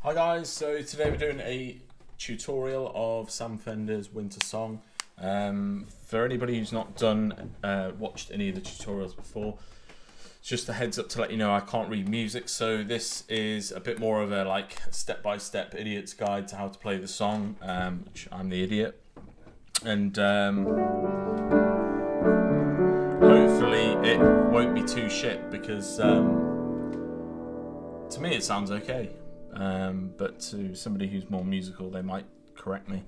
Hi guys, so today we're doing a tutorial of Sam Fender's Winter Song. For anybody who's not watched any of the tutorials before, it's just a heads up to let you know I can't read music, so this is a bit more of a step-by-step idiot's guide to how to play the song, which I'm the idiot. And hopefully it won't be too shit, because to me it sounds okay. But to somebody who's more musical, they might correct me.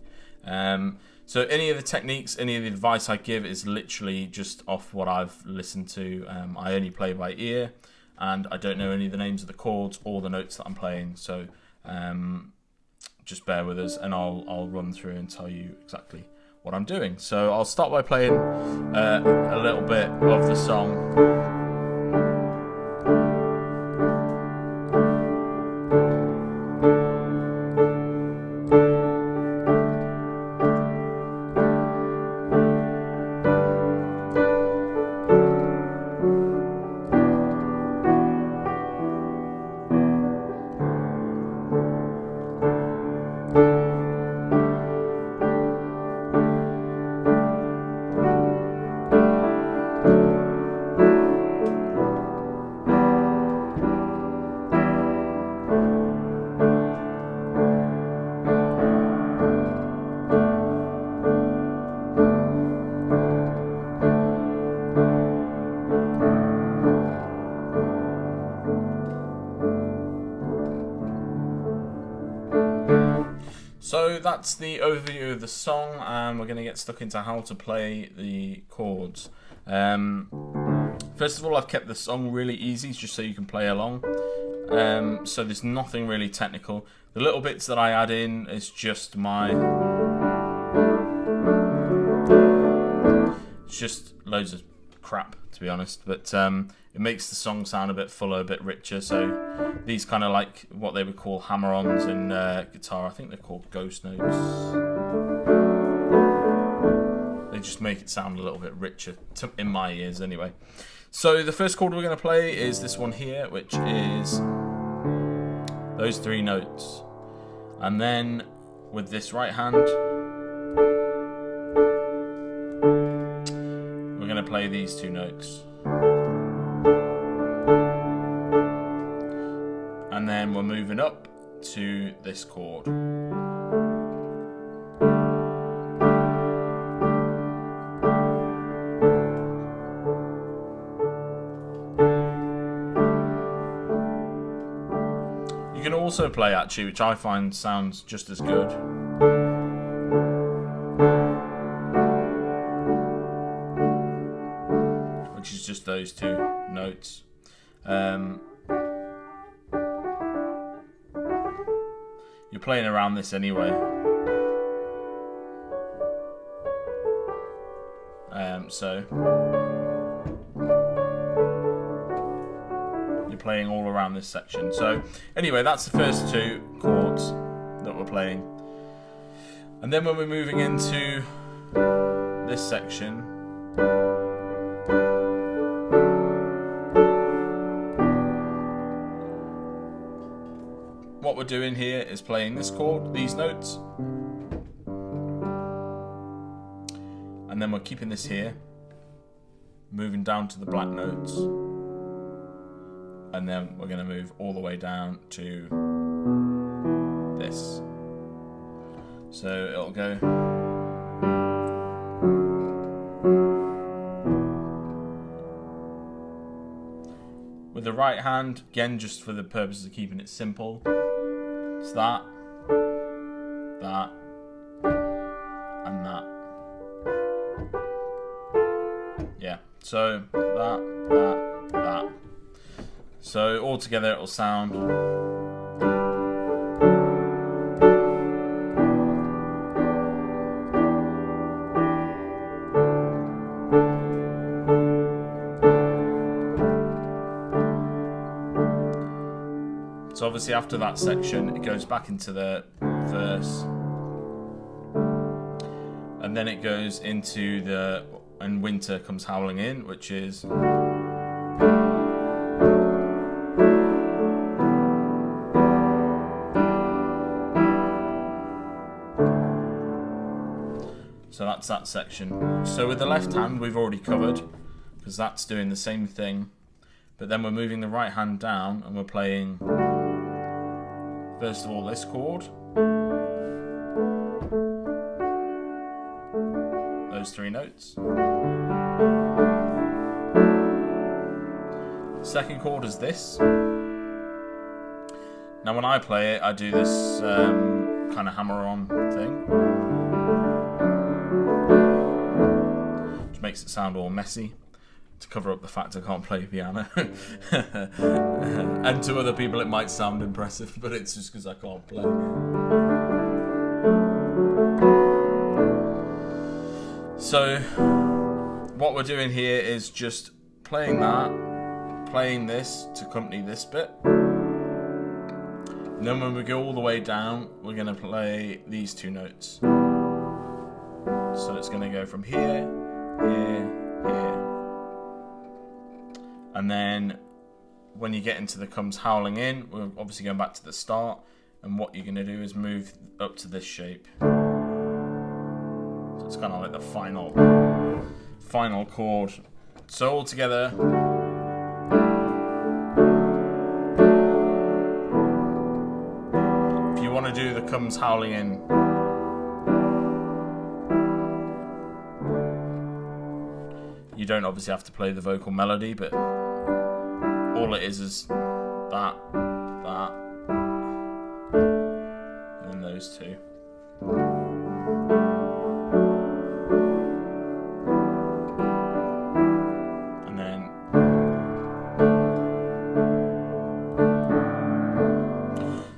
So any of the techniques, any of the advice I give is literally just off what I've listened to. I only play by ear, and I don't know any of the names of the chords or the notes that I'm playing. So just bear with us, and I'll run through and tell you exactly what I'm doing. So I'll start by playing a little bit of the song. So that's the overview of the song, and we're going to get stuck into how to play the chords. First of all, I've kept the song really easy just so you can play along. So there's nothing really technical. The little bits that I add in is just it's just loads of crap, to be honest, but it makes the song sound a bit fuller, a bit richer. So these kind of like what they would call hammer-ons in guitar, I think they're called ghost notes. They just make it sound a little bit richer, in my ears anyway. So the first chord we're going to play is this one here, which is those three notes. And then with this right hand, we're going to play these two notes. And then we're moving up to this chord. You can also play actually, which I find sounds just as good, which is just those two notes. You're playing around this anyway. So you're playing all around this section. So anyway, that's the first two chords that we're playing. And then when we're moving into this section, what we're doing here is playing this chord, these notes, and then we're keeping this here, moving down to the black notes, and then we're going to move all the way down to this. So it'll go with the right hand, again just for the purposes of keeping it simple. It's that, and that. Yeah, so that. So all together it'll sound. So obviously after that section, it goes back into the verse, and then it goes into the "and winter comes howling in," which is So that's that section. So with the left hand we've already covered, because that's doing the same thing. But then we're moving the right hand down and we're playing, first of all, this chord. Those 3 notes. Second chord is this. Now when I play it, I do this kind of hammer-on thing, which makes it sound all messy, to cover up the fact I can't play piano. And to other people it might sound impressive, but it's just because I can't play. So what we're doing here is just playing that, playing this to accompany this bit. And then when we go all the way down, we're going to play these 2 notes. So it's going to go from here, here, here. And then when you get into the comes howling in, we're obviously going back to the start. And what you're going to do is move up to this shape. So it's kind of like the final chord. So all together. If you want to do the comes howling in, you don't obviously have to play the vocal melody, but all it is that, and then those 2. And then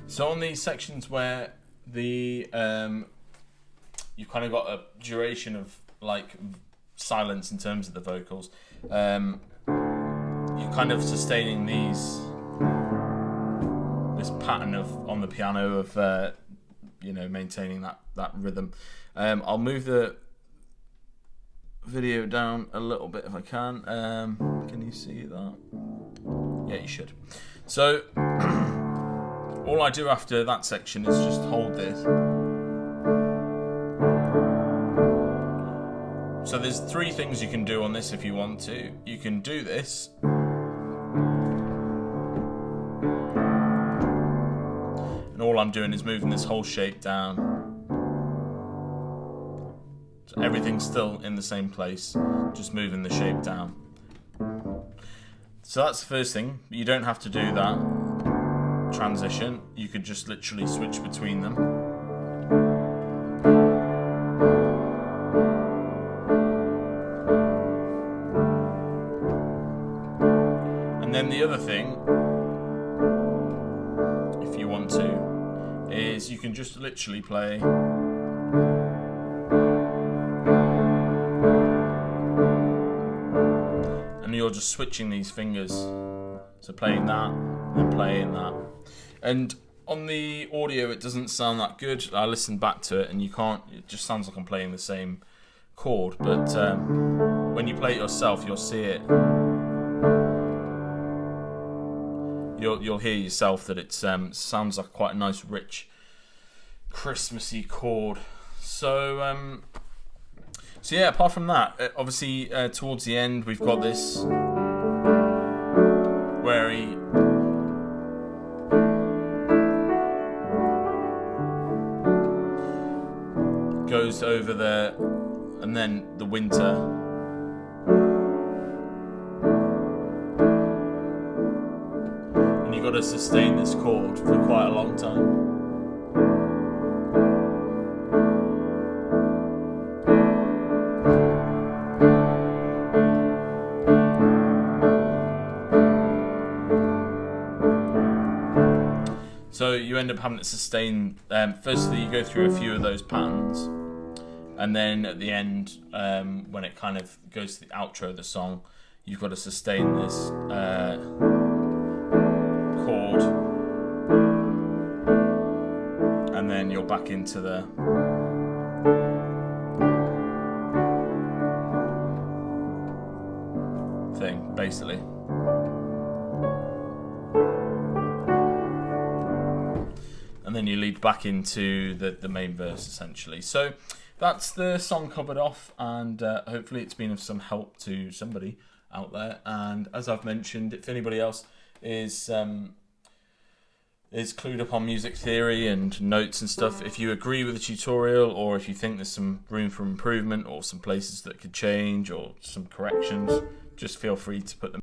so on these sections where the you've kind of got a duration of like silence in terms of the vocals, you're kind of sustaining this pattern of on the piano of maintaining that rhythm. I'll move the video down a little bit if I can. Can you see that? Yeah, you should. So all I do after that section is just hold this. So there's 3 things you can do on this if you want to. You can do this. And all I'm doing is moving this whole shape down. So everything's still in the same place, just moving the shape down. So that's the first thing. You don't have to do that transition. You could just literally switch between them. Then the other thing, if you want to, is you can just literally play and you're just switching these fingers. So playing that and playing that. And on the audio it doesn't sound that good. I listened back to it and it just sounds like I'm playing the same chord, but when you play it yourself you'll see it. You'll hear yourself that it sounds like quite a nice, rich, Christmassy chord. So yeah. Apart from that, obviously towards the end we've got this where he goes over there, and then the winter. You've got to sustain this chord for quite a long time. So you end up having to sustain, firstly you go through a few of those patterns, and then at the end, when it kind of goes to the outro of the song, you've got to sustain this chord, and then you're back into the thing, basically. And then you lead back into the main verse, essentially. So that's the song covered off, and hopefully it's been of some help to somebody out there. And as I've mentioned, if anybody else is clued up on music theory and notes and stuff, if you agree with the tutorial, or if you think there's some room for improvement or some places that could change or some corrections, just feel free to put them